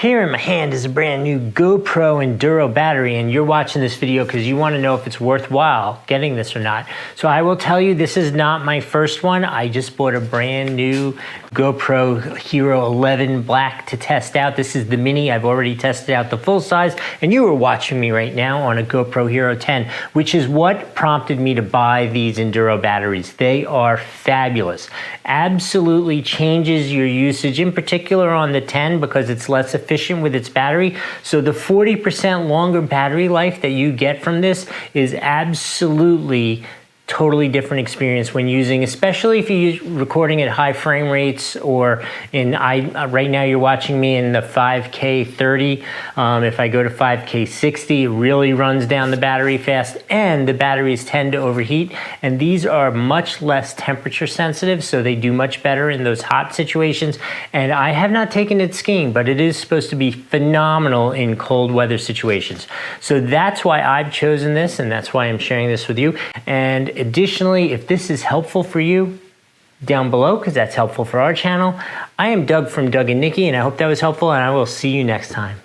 Here in my hand is a brand new GoPro Enduro Battery, and you're watching this video because you want to know if it's worthwhile getting this or not. So I will tell you, this is not my first one. I just bought a brand new GoPro HERO11 Black to test out. This is the mini. I've already tested out the full size, and you are watching me right now on a GoPro HERO10, which is what prompted me to buy these Enduro batteries. They are fabulous. Absolutely changes your usage, in particular on the 10, because it's less efficient with its battery. So the 40% longer battery life that you get from this is absolutely totally different experience when using, especially if you're recording at high frame rates, or right now you're watching me in the 5K 30. If I go to 5K 60, it really runs down the battery fast, and the batteries tend to overheat. And these are much less temperature sensitive, so they do much better in those hot situations. And I have not taken it skiing, but it is supposed to be phenomenal in cold weather situations. So that's why I've chosen this, and that's why I'm sharing this with you. And additionally, if this is helpful for you, down below, because that's helpful for our channel. I am Doug from Doug and Nikki, and I hope that was helpful, and I will see you next time.